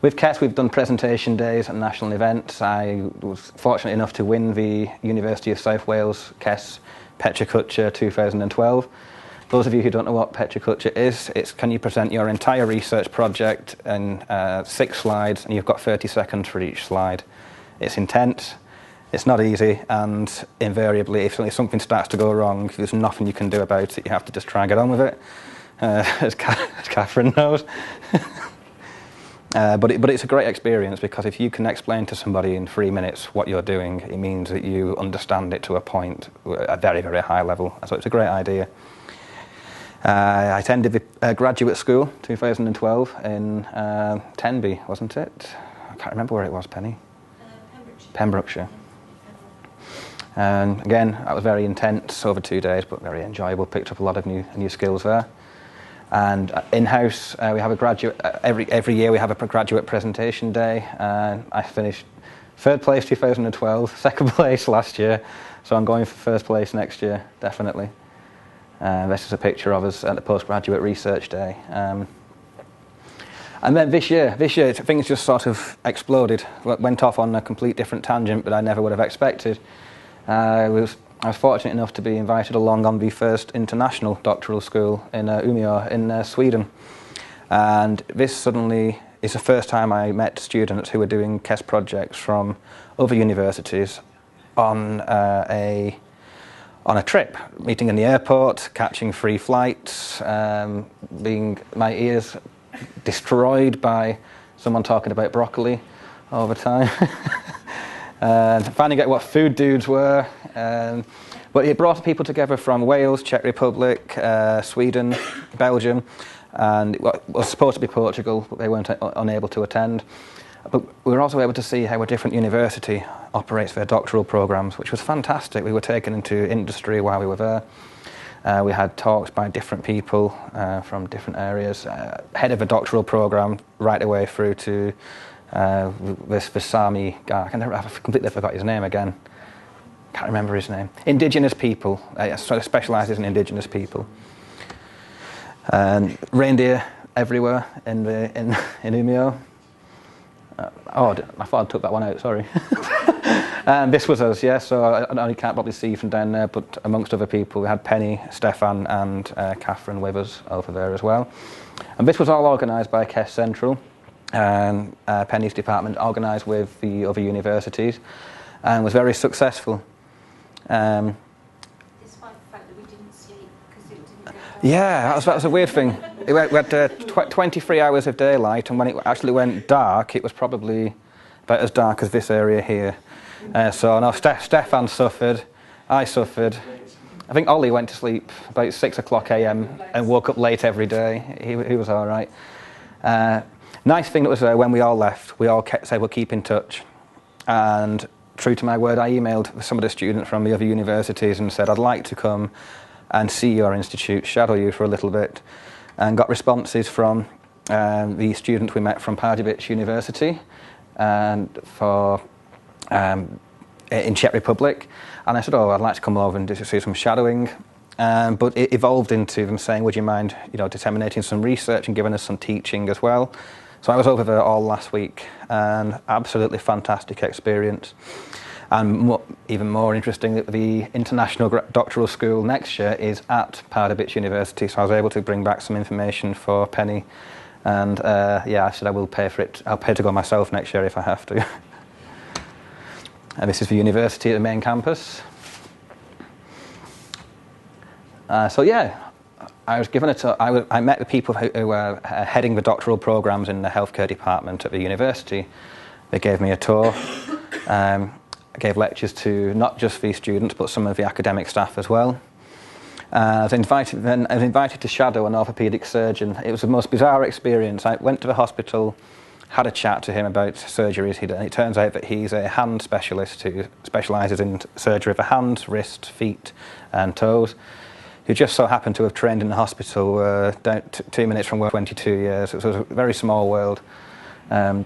With KES, we've done presentation days and national events. I was fortunate enough to win the University of South Wales KES Petriculture 2012. Those of you who don't know what petriculture is, it's can you present your entire research project in 6 slides, and you've got 30 seconds for each slide. It's intense, it's not easy, and invariably, if something starts to go wrong, there's nothing you can do about it. You have to just try and get on with it, as Catherine knows. But it's a great experience, because if you can explain to somebody in 3 minutes what you're doing, it means that you understand it to a point, a very, very high level. So it's a great idea. I attended the graduate school 2012 in Tenby, wasn't it? I can't remember where it was, Penny. Pembrokeshire. And again, that was very intense over 2 days, but very enjoyable. Picked up a lot of new skills there. And in-house, we have a graduate, every year we have a graduate presentation day. I finished 3rd place 2012, 2nd place last year, so I'm going for 1st place next year, definitely. This is a picture of us at the postgraduate research day. And then this year, things just sort of exploded. Went off on a complete different tangent, but I never would have expected. I was fortunate enough to be invited along on the first international doctoral school in Umeå in Sweden. And this suddenly is the first time I met students who were doing KES projects from other universities on a trip, meeting in the airport, catching free flights, being my ears destroyed by someone talking about broccoli all the time. And finding out what food dudes were. But it brought people together from Wales, Czech Republic, Sweden, Belgium, and it was supposed to be Portugal, but they weren't unable to attend. But we were also able to see how a different university operates their doctoral programs, which was fantastic. We were taken into industry while we were there. We had talks by different people from different areas, head of a doctoral program right away through to this Sami guy. I've completely forgot his name again. Can't remember his name. Indigenous people. Sort of specialises in indigenous people. And reindeer everywhere in Umeå. I thought I took that one out. Sorry. And this was us, yeah. So I can't probably see from down there, but amongst other people, we had Penny, Stefan, and Catherine with us over there as well. And this was all organised by KES Central. Penny's department organised with the other universities and was very successful. Despite the fact that we didn't sleep because it didn't get dark. Yeah, that was a weird thing. We had 23 hours of daylight, and when it actually went dark, it was probably about as dark as this area here. So no, Stefan suffered, I suffered. I think Ollie went to sleep about 6 o'clock a.m. and woke up late every day. He was all right. Nice thing that was when we all left, we all said we'll keep in touch. And true to my word, I emailed some of the students from the other universities and said, I'd like to come and see your institute, shadow you for a little bit. And got responses from the students we met from Pardubice University and in Czech Republic. And I said, I'd like to come over and do some shadowing. But it evolved into them saying, would you mind disseminating some research and giving us some teaching as well? So I was over there all last week, and absolutely fantastic experience. And even more interesting, that the International Doctoral School next year is at Pardubice University, so I was able to bring back some information for Penny. And I said I will pay for it. I'll pay to go myself next year if I have to. And this is the university at the main campus. I was given I met the people who were heading the doctoral programs in the healthcare department at the university. They gave me a tour. I gave lectures to not just the students, but some of the academic staff as well. I was invited to shadow an orthopaedic surgeon. It was the most bizarre experience. I went to the hospital, had a chat to him about surgeries he'd done. It turns out that he's a hand specialist who specialises in surgery of the hands, wrists, feet, and toes, who just so happened to have trained in the hospital down 2 minutes from where 22 years. It was a very small world. And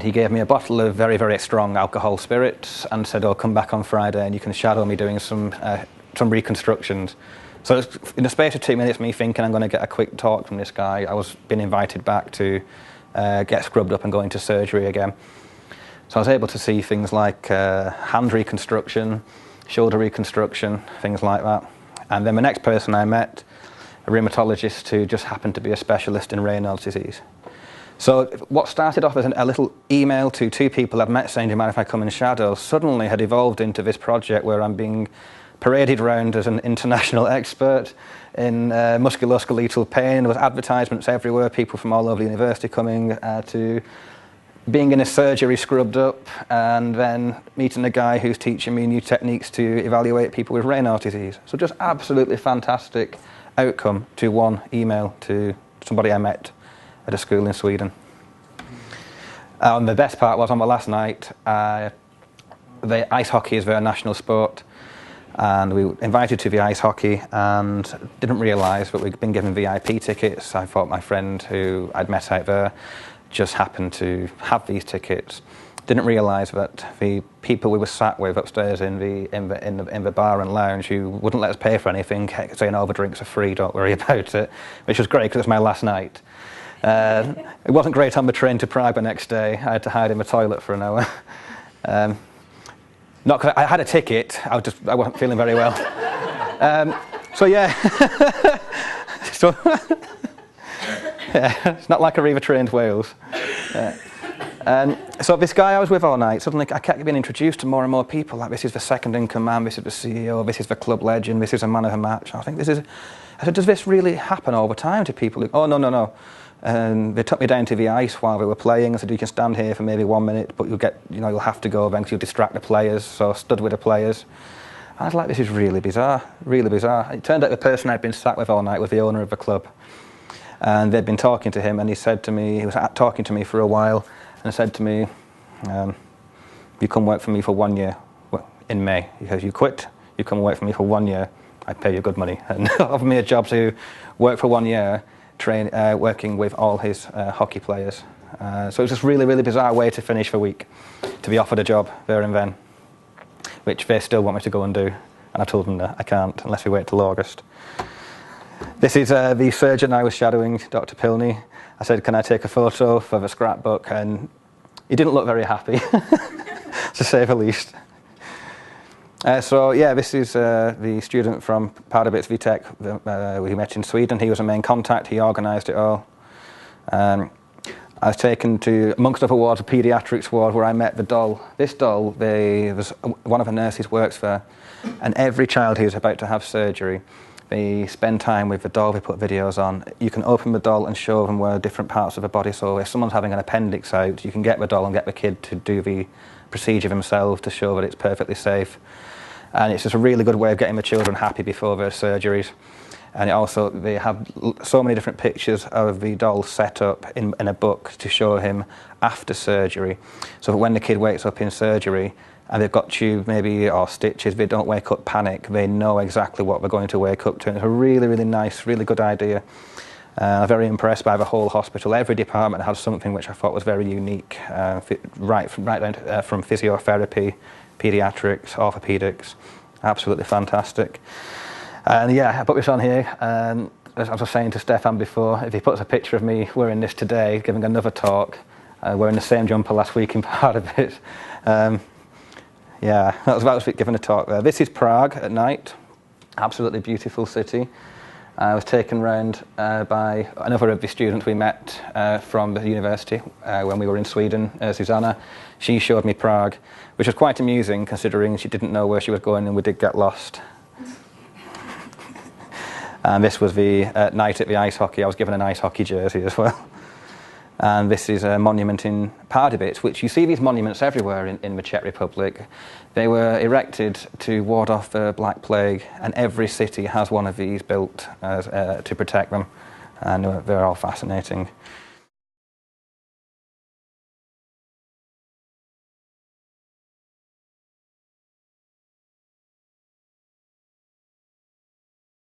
he gave me a bottle of very, very strong alcohol spirits and said, come back on Friday and you can shadow me doing some reconstructions. So in the space of 2 minutes, me thinking I'm going to get a quick talk from this guy, I was being invited back to get scrubbed up and go into surgery again. So I was able to see things like hand reconstruction, shoulder reconstruction, things like that. And then the next person I met, a rheumatologist who just happened to be a specialist in Raynaud's disease. So what started off as a little email to 2 people I'd met saying, do you mind if I come and shadow, suddenly had evolved into this project where I'm being paraded around as an international expert in musculoskeletal pain. There was advertisements everywhere, people from all over the university coming to being in a surgery scrubbed up, and then meeting a guy who's teaching me new techniques to evaluate people with Raynaud's disease. So just absolutely fantastic outcome to one email to somebody I met at a school in Sweden. And the best part was on the last night, the ice hockey is their national sport, and we were invited to the ice hockey and didn't realise that we'd been given VIP tickets. I thought my friend who I'd met out there just happened to have these tickets. Didn't realise that the people we were sat with upstairs in the bar and lounge, who wouldn't let us pay for anything, kept saying, "Oh, the drinks are free, don't worry about it," which was great because it was my last night. It wasn't great on the train to Prague the next day. I had to hide in the toilet for an hour. Not 'cause I had a ticket. I wasn't feeling very well. So yeah. So. Yeah, it's not like a Arriva trained Wales. So this guy I was with all night, suddenly I kept being introduced to more and more people. Like, this is the second in command, this is the CEO, this is the club legend, this is a man of the match. I said, does this really happen all the time to people? Oh, no. And they took me down to the ice while they were playing. I said, you can stand here for maybe 1 minute, but you'll have to go then because you'll distract the players. So I stood with the players. I was like, this is really bizarre, really bizarre. It turned out the person I'd been sat with all night was the owner of the club. And they'd been talking to him, and he said to me, he was talking to me for a while, and said to me, you come work for me for 1 year in May. He goes, you quit, you come work for me for 1 year, I pay you good money. And offered me a job to work for 1 year, working with all his hockey players. So it was just really, really bizarre way to finish the week, to be offered a job there and then, which they still want me to go and do. And I told them that I can't unless we wait till August. This is the surgeon I was shadowing, Dr. Pilney. I said, can I take a photo for the scrapbook? And he didn't look very happy, to say the least. So yeah, this is the student from Pardubitz VTech we met in Sweden. He was a main contact, he organised it all. I was taken to, amongst other wards, a paediatrics ward where I met the doll. This doll, one of the nurses works there, and every child who's about to have surgery, they spend time with the doll, they put videos on. You can open the doll and show them where different parts of the body, so if someone's having an appendix out, you can get the doll and get the kid to do the procedure themselves to show that it's perfectly safe. And it's just a really good way of getting the children happy before their surgeries. And they have so many different pictures of the doll set up in a book to show him after surgery. So that when the kid wakes up in surgery, and they've got tube maybe or stitches, they don't wake up panic, they know exactly what they're going to wake up to. And it's a really, really nice, really good idea. I'm very impressed by the whole hospital. Every department had something which I thought was very unique, right down to, from physiotherapy, paediatrics, orthopedics, absolutely fantastic. And yeah, I put this on here, and as I was saying to Stefan before, if he puts a picture of me wearing this today, giving another talk, wearing the same jumper last week in part of it, yeah, that was giving a talk there. This is Prague at night, absolutely beautiful city. I was taken round by another of the students we met from the university when we were in Sweden, Susanna. She showed me Prague, which was quite amusing considering she didn't know where she was going and we did get lost. And this was the night at the ice hockey. I was given an ice hockey jersey as well. And this is a monument in Pardubitz, which you see these monuments everywhere in the Czech Republic. They were erected to ward off the Black Plague, and every city has one of these built to protect them, and they're all fascinating.